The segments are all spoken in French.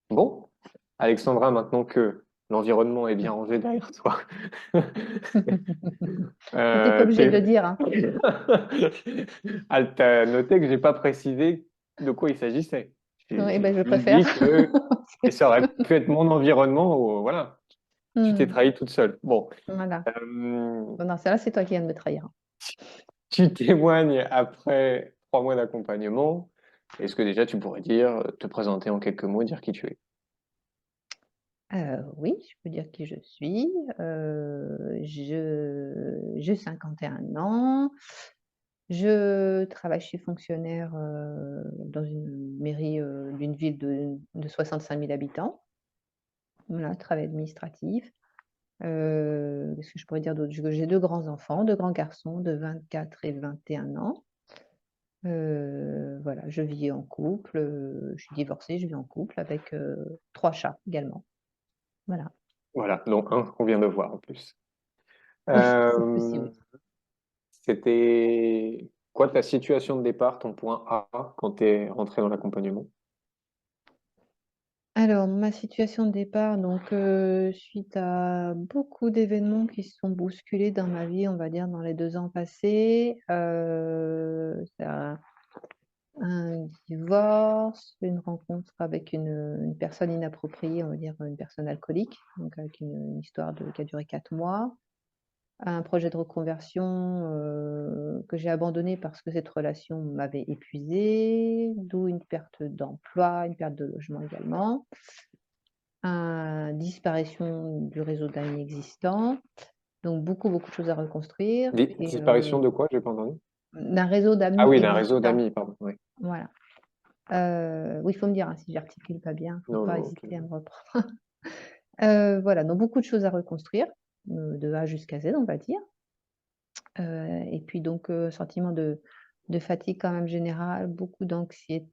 Bon, Alexandra, maintenant que l'environnement est bien rangé derrière toi, T'es pas obligé de le t'es... dire, hein. Ah, t'as noté que j'ai pas précisé de quoi il s'agissait. Oui, J'ai ben je juste préfère. dit que et ça aurait pu être mon environnement où, voilà, tu t'es Hmm, trahi toute seule. Bon, voilà. euh, Bon, non, c'est là, c'est toi qui viens de me trahir. tu témoignes après 3 mois d'accompagnement. Est-ce que déjà tu pourrais dire, te présenter en quelques mots, dire qui tu es? Oui, je peux dire qui je suis. J'ai 51 ans. Je travaille, je suis fonctionnaire dans une mairie d'une ville de 65 000 habitants. Voilà, travail administratif. Qu'est-ce que je pourrais dire d'autre? J'ai deux grands enfants, deux grands garçons de 24 et 21 ans. Voilà, je vis en couple, je suis divorcée, je vis en couple avec 3 chats également. Voilà. Voilà, donc un qu'on vient de voir en plus. Oui, c'est Euh, possible. C'était quoi ta situation de départ, ton point A, quand tu es rentré dans l'accompagnement? Alors, ma situation de départ, donc, suite à beaucoup d'événements qui se sont bousculés dans ma vie, on va dire dans les 2 ans passés, c'est un divorce, une rencontre avec une personne inappropriée, on va dire une personne alcoolique, donc avec une histoire qui a duré 4 mois. Un projet de reconversion, que j'ai abandonné parce que cette relation m'avait épuisée, d'où une perte d'emploi, une perte de logement également. Disparition du réseau d'amis existant, donc beaucoup, beaucoup de choses à reconstruire et Disparition de quoi? J'ai pas entendu. d'un réseau Ah d'amis oui, d'un réseau existant, d'amis, pardon. Oui. voilà. Oui, il faut me dire, hein, si j'articule pas bien, faut Non, pas non, ok. hésiter à me reprendre. Voilà, donc beaucoup de choses à reconstruire, de A jusqu'à Z, on va dire. Et puis donc sentiment de fatigue quand même générale, beaucoup d'anxiété,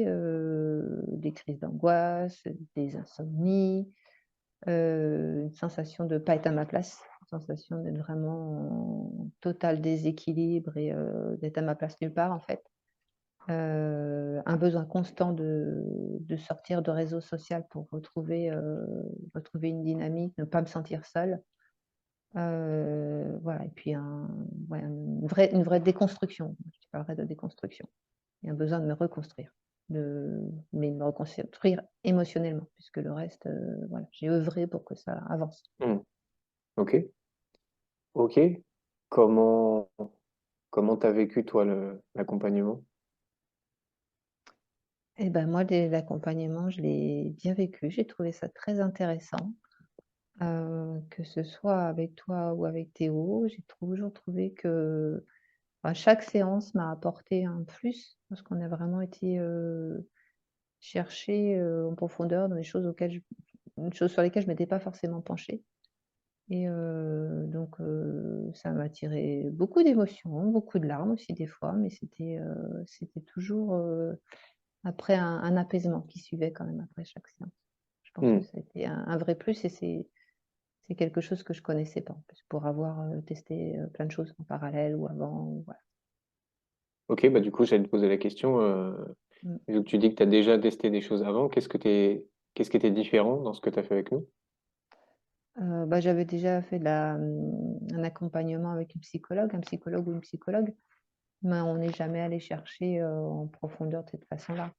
des crises d'angoisse, des insomnies, une sensation de pas être à ma place, une sensation d'être vraiment en total déséquilibre et d'être à ma place nulle part en fait. Un besoin constant de sortir de réseau social pour retrouver une dynamique, ne pas me sentir seule. Voilà et puis ouais, une vraie déconstruction. Je parlerais de déconstruction et un besoin de me reconstruire, mais me reconstruire émotionnellement puisque le reste, voilà, j'ai œuvré pour que ça avance. Hmm. Ok, ok. Comment comment t'as vécu toi l'accompagnement? Et ben, moi l'accompagnement, je l'ai bien vécu, j'ai trouvé ça très intéressant, que ce soit avec toi ou avec Théo, j'ai toujours trouvé que, bah, chaque séance m'a apporté un plus parce qu'on a vraiment été, chercher, en profondeur dans des choses une chose sur lesquelles je m'étais pas forcément penchée et donc ça m'a tiré beaucoup d'émotions, beaucoup de larmes aussi des fois, mais c'était toujours, après un apaisement qui suivait quand même après chaque séance. Je pense que Hmm. ça a été un vrai plus et c'est quelque chose que je connaissais pas en plus pour avoir, testé, plein de choses en parallèle ou avant ou voilà. Ok, bah du coup, j'allais te poser la question. Mmh. Vu que tu dis que tu as déjà testé des choses avant, qu'est-ce qui était différent dans ce que tu as fait avec nous? Bah, j'avais déjà fait un accompagnement avec une psychologue, un psychologue ou une psychologue. Mais on n'est jamais allé chercher, en profondeur de cette façon-là.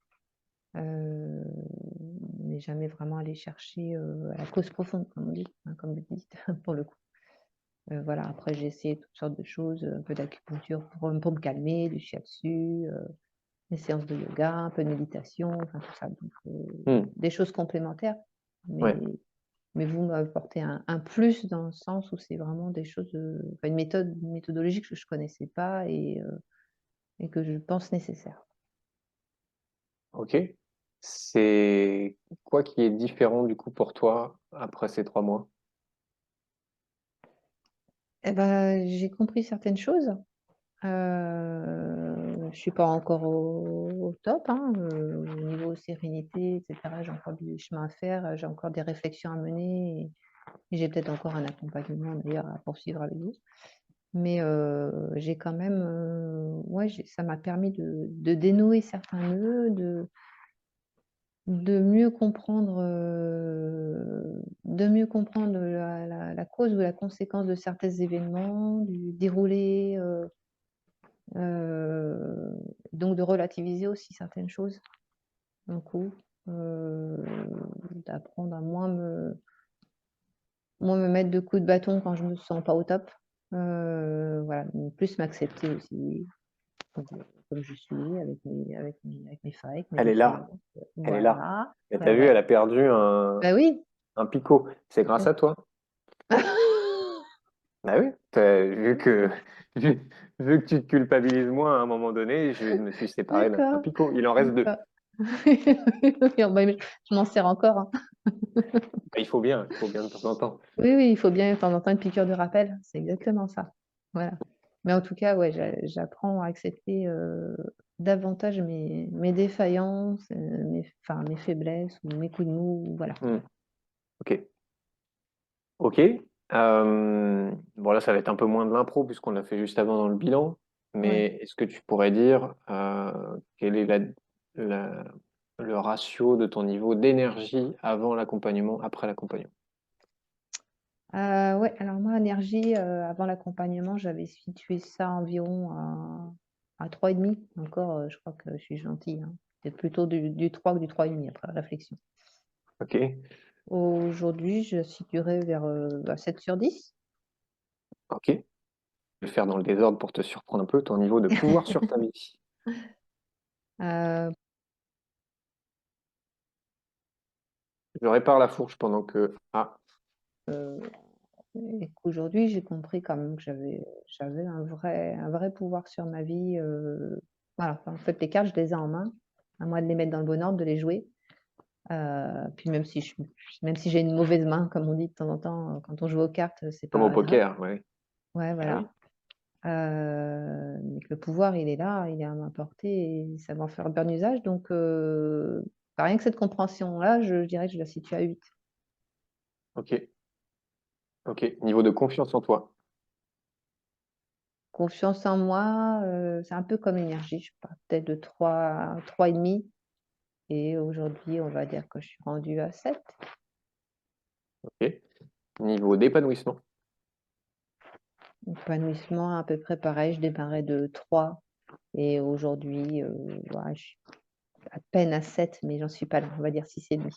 On n'est jamais vraiment allé chercher, à la cause profonde comme on dit, hein, comme vous dites pour le coup. Voilà, après j'ai essayé toutes sortes de choses, un peu d'acupuncture pour me calmer, du shiatsu, des séances de yoga, un peu de méditation, enfin tout ça, donc Hmm. des choses complémentaires. Ouais, Mais vous m'apportez un plus dans le sens où c'est vraiment des choses, enfin une méthodologie que je connaissais pas et que je pense nécessaire. ok. C'est quoi qui est différent du coup pour toi après ces 3 mois? Et ben, j'ai compris certaines choses. Je suis pas encore au top, hein, au niveau sérénité et cetera. J'ai encore du chemin à faire, j'ai encore des réflexions à mener et j'ai peut-être encore un accompagnement d'ailleurs à poursuivre avec vous. Mais j'ai quand même, ouais, ça m'a permis de dénouer certains nœuds, de mieux comprendre, la cause ou la conséquence de certains événements, du déroulé, donc de relativiser aussi certaines choses d'un coup, d'apprendre à moins me mettre de coups de bâton quand je me sens pas au top. Voilà, plus m'accepter aussi comme comme je suis avec mes failles, avec mes Elle est défaillances, là, elle est là. voilà, Et ouais, t'as vu, ouais. elle a perdu Bah oui. un picot. C'est grâce à toi. Bah oui, vu, vu que tu te culpabilises moins à un moment donné, je me suis séparé d'un D'accord, picot. Il en reste deux. d'accord. Bah, mais je m'en sers encore, hein. Bah, il faut bien de temps en temps. Oui, oui, il faut bien de temps en temps une piqûre de rappel, c'est exactement ça. Voilà. Mais en tout cas, ouais, j'apprends à accepter, davantage mes défaillances, mes faiblesses ou mes coups de mou, voilà. Hmm, ok, ok. Bon là, ça va être un peu moins de l'impro puisqu'on l'a fait juste avant dans le bilan. Ouais. Mais est-ce que tu pourrais dire quel est la- le ratio de ton niveau d'énergie avant l'accompagnement, après l'accompagnement? Ouais, alors moi, énergie, avant l'accompagnement, j'avais situé ça environ à 3,5. Encore, je crois que je suis gentille, hein. C'est plutôt du 3 que du 3,5 après réflexion. Ok, Aujourd'hui, je situerais vers, 7/10. ok. Je vais le faire dans le désordre pour te surprendre un peu, ton niveau de pouvoir sur ta vie. Heu, Je répare la fourche pendant que... Ah, et qu'aujourd'hui, j'ai compris quand même que j'avais un vrai pouvoir sur ma vie, voilà. Enfin, en fait, les cartes, je les ai en main. À moi de les mettre dans le bon ordre, de les jouer. Puis même si j'ai une mauvaise main, comme on dit de temps en temps, quand on joue aux cartes, c'est comme au pas grave. poker, ouais. Ouais, Ah oui. voilà. Mais que le pouvoir, il est là, il est à ma portée et ça va en faire bon usage donc rien que cette compréhension-là, je dirais que je la situe à 8. Ok, ok. Niveau de confiance en toi. Confiance en moi, c'est un peu comme l'énergie, je pars peut-être de 3,5 et aujourd'hui, on va dire que je suis rendue à 7. Ok. Niveau d'épanouissement. Épanouissement à peu près pareil, je démarrais de 3 et aujourd'hui, ouais, je suis à peine à 7, mais j'en suis pas là, on va dire 6,5.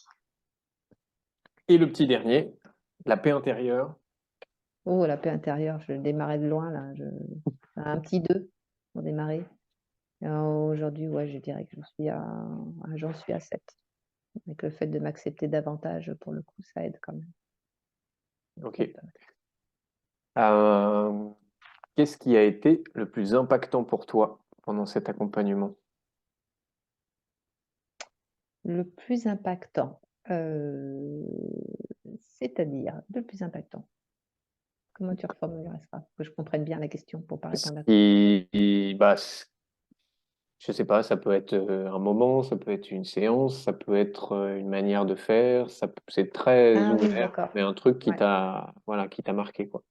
Et le petit dernier, la paix intérieure. Oh, la paix intérieure, je démarrais de loin là, un petit 2 pour démarrer. Aujourd'hui, ouais, je dirais que j'en suis à 7. Avec le fait de m'accepter davantage, pour le coup, ça aide quand même. Ok. Ça aide pas mal. Euh, Qu'est-ce qui a été le plus impactant pour toi pendant cet accompagnement? Le plus impactant, heu, c'est-à-dire? Le plus impactant? Comment tu reformulerais ça? Que je comprenne bien la question pour pas Ce répondre à côté. qui, bah, je sais pas, ça peut être un moment, ça peut être une séance, ça peut être une manière de faire, c'est très Ah oui, ouvert, d'accord. mais un truc Ouais. voilà, qui t'a marqué, quoi.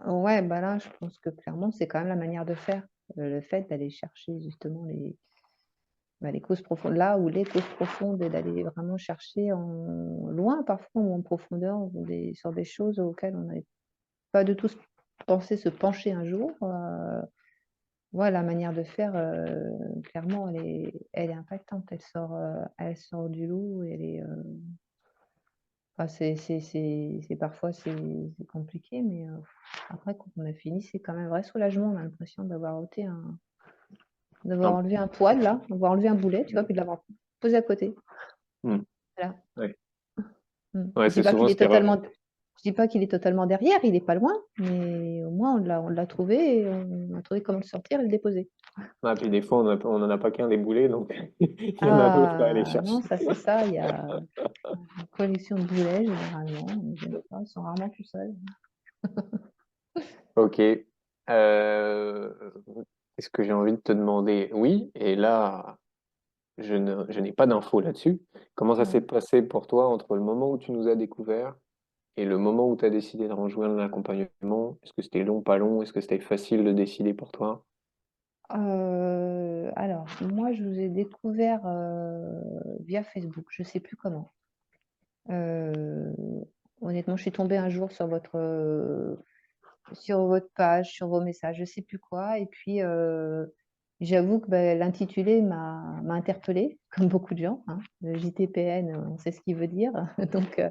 Ouais, bah, là, je pense que clairement, c'est quand même la manière de faire. Le fait d'aller chercher justement les causes profondes, là où les causes profondes et d'aller vraiment chercher en loin parfois ou en profondeur sur des choses auxquelles on n'avait pas du tout pensé se pencher un jour. Ouais, la manière de faire, clairement, elle est impactante. Elle sort du lot et elle est, enfin, c'est parfois c'est compliqué, mais après quand on a fini, c'est quand même un vrai soulagement. On a l'impression d'avoir Un- enlevé un poids de là, d'avoir enlevé un boulet, tu vois? Puis de l'avoir posé à côté. Hmm. Voilà. Ouais, Mmh. ouais, Je dis c'est pas souvent qu'il ce est qui re- totalement je dis pas qu'il est totalement derrière, il est pas loin, mais au moins on l'a trouvé et on a trouvé comment le sortir et le déposer. Ah, puis des fois, on en a pas qu'un des boulets, donc il y en a d'autres à aller Ah chercher. non, ça c'est ça, il y a une collection de boulets généralement, ils viennent pas, ils sont rarement tout seuls. Ok. Qu'est-ce que j'ai envie de te demander? Oui, et là, je n'ai pas d'infos là-dessus. Comment ça s'est Ouais. passé pour toi entre le moment où tu nous as découvert et le moment où tu as décidé de rejoindre l'accompagnement? Est-ce que c'était long, pas long? Est-ce que c'était facile de décider pour toi? Alors, moi, je vous ai découvert via Facebook, je sais plus comment. Euh, Honnêtement, je suis tombée un jour sur votre page, sur vos messages, je sais plus quoi, et puis j'avoue que l'intitulé m'a interpellée, comme beaucoup de gens, hein. Le JTPN, on sait ce qu'il veut dire, donc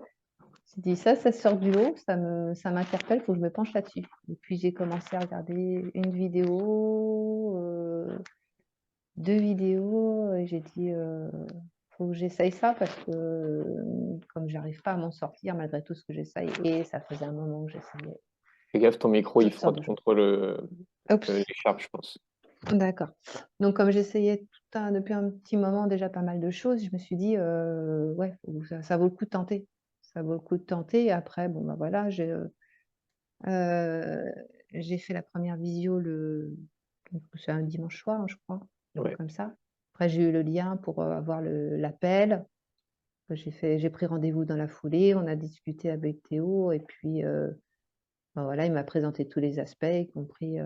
j'ai dit ça sort du lot, ça m'interpelle, faut que je me penche là-dessus. Et puis j'ai commencé à regarder une vidéo, deux vidéos, et j'ai dit faut que j'essaye ça parce que comme j'arrive pas à m'en sortir malgré tout ce que j'essaye, et ça faisait un moment que j'essayais Fais gaffe, ton micro, il toutes sortes frotte de choses. contre Oups, l'écharpe, je pense. d'accord. Donc comme j'essayais depuis un petit moment déjà pas mal de choses, je me suis dit ouais, ça vaut le coup de tenter. Ça vaut le coup de tenter. Et après, bon bah voilà, euh, j'ai fait la première visio c'est un dimanche soir, hein, je crois, Ouais. comme ça. Après, j'ai eu le lien pour avoir l'appel. J'ai pris rendez-vous dans la foulée, on a discuté avec Théo, et puis ben voilà, il m'a présenté tous les aspects, y compris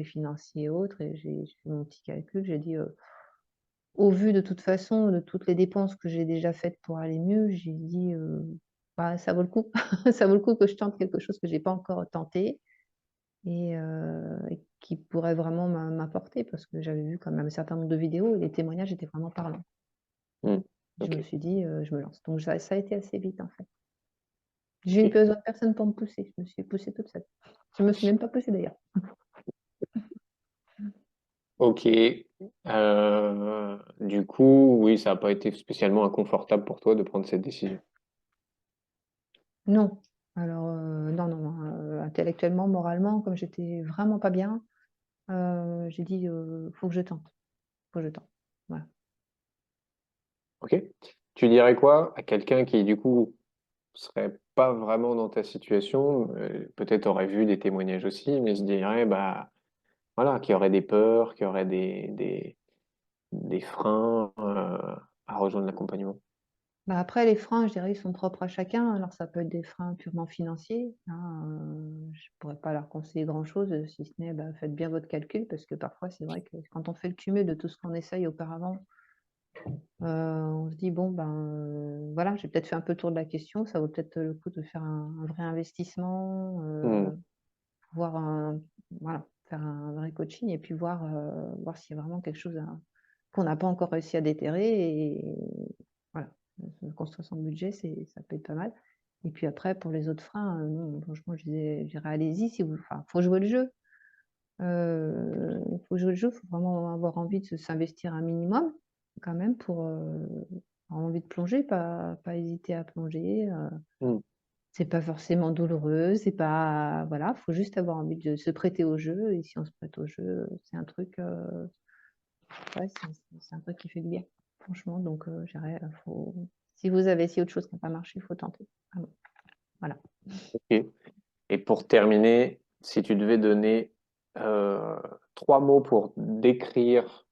financiers et autres, et j'ai fait mon petit calcul. J'ai dit, au vu de toute façon de toutes les dépenses que j'ai déjà faites pour aller mieux, j'ai dit, bah, ça vaut le coup. Ça vaut le coup que je tente quelque chose que j'ai pas encore tenté, et qui pourrait vraiment m'apporter, parce que j'avais vu quand même un certain nombre de vidéos et les témoignages étaient vraiment parlants. Hmm. Je Ok. me suis dit, je me lance. Donc ça a été assez vite en fait. J'ai eu Ok. besoin de personne pour me pousser. Je me suis poussée toute seule. Je me suis même pas poussée d'ailleurs. Ok. Du coup, oui, ça n'a pas été spécialement inconfortable pour toi de prendre cette décision. Non. Alors, non, non, non, intellectuellement, moralement, comme j'étais vraiment pas bien, j'ai dit, faut que je tente. Faut que je tente. Voilà. Ok. Tu dirais quoi à quelqu'un qui, du coup, serait pas vraiment dans ta situation, peut-être aurait vu des témoignages aussi, mais se dirait, bah, voilà, qui aurait des peurs, qui aurait des freins, à rejoindre l'accompagnement. Bah, après, les freins, je dirais, ils sont propres à chacun. Alors, ça peut être des freins purement financiers, hein, je pourrais pas leur conseiller grand-chose, si ce n'est, bah, faites bien votre calcul, parce que parfois, c'est vrai que quand on fait le cumul de tout ce qu'on essaye auparavant, on se dit: «Bon, ben, voilà, j'ai peut-être fait un peu le tour de la question, ça vaut peut-être le coup de faire un vrai investissement, Hmm. voir voilà, faire un vrai coaching, et puis voir s'il y a vraiment quelque chose qu'on n'a pas encore réussi à déterrer», et voilà, construire son budget, ça peut être pas mal. Et puis après, pour les autres freins, non, franchement, je dirais: «Allez-y, si vous», enfin, faut jouer le jeu. Faut jouer le jeu, faut vraiment avoir envie de s'investir un minimum quand même pour, avoir envie de plonger, pas hésiter à plonger, Hmm. c'est pas forcément douloureux, c'est pas, voilà, faut juste avoir envie de se prêter au jeu, et si on se prête au jeu, c'est un truc, ouais, c'est un truc qui fait du bien, franchement. Donc je dirais, faut, si vous avez essayé autre chose qui n'a pas marché, il faut tenter, vraiment. Voilà. Ok. Et pour terminer, si tu devais donner euh, trois mots pour décrire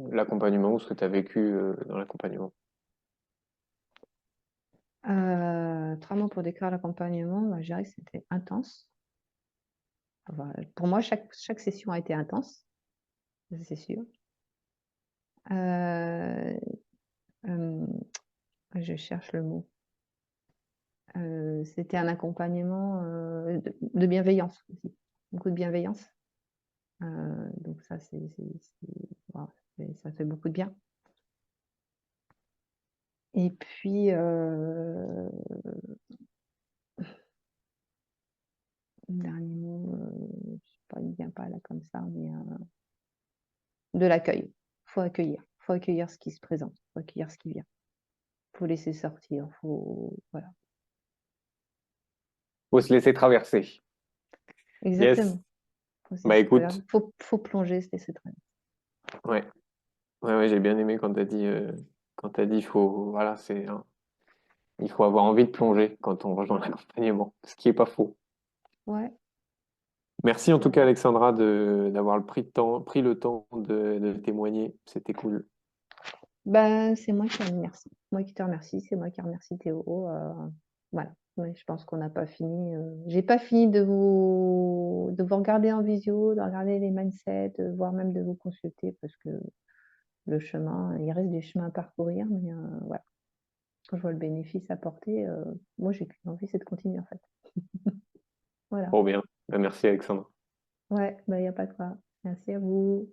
l'accompagnement ou ce que tu as vécu dans l'accompagnement. 3 mots pour décrire l'accompagnement, bah, je dirais que c'était intense. Enfin, pour moi, chaque session a été intense, ça, c'est sûr. Euh, euh, je cherche le mot. C'était un accompagnement de bienveillance aussi, beaucoup de bienveillance. Donc ça, voilà, ça fait beaucoup de bien. Et puis, dernier mot, je sais pas, il ne vient pas là comme ça, mais de l'accueil. Faut accueillir ce qui se présente, faut accueillir ce qui vient. Faut laisser sortir, voilà. Faut se laisser traverser. Yes. Exactement. Faut se Bah laisser traverser. écoute, Faut plonger, se laisser traverser. ouais, ouais, j'ai bien aimé quand t'as dit, voilà, il faut avoir envie de plonger quand on rejoint l'accompagnement, ce qui est pas faux. Ouais, Merci en tout cas, ouais. Alexandra, d'avoir pris le temps de témoigner. C'était cool. Ben, c'est moi qui te remercie. Moi qui te remercie, c'est moi qui remercie Théo. Voilà. Ouais, je pense qu'on n'a pas fini, j'ai pas fini de vous regarder en visio, de regarder les mindsets, voire même de vous consulter parce que le chemin, il reste du chemin à parcourir, mais voilà. Quand je vois le bénéfice apporté, moi j'ai qu'une envie, c'est de continuer en fait. Voilà. Trop bien. Merci Alexandre. Ouais, bah, il y a pas de quoi. Merci à vous.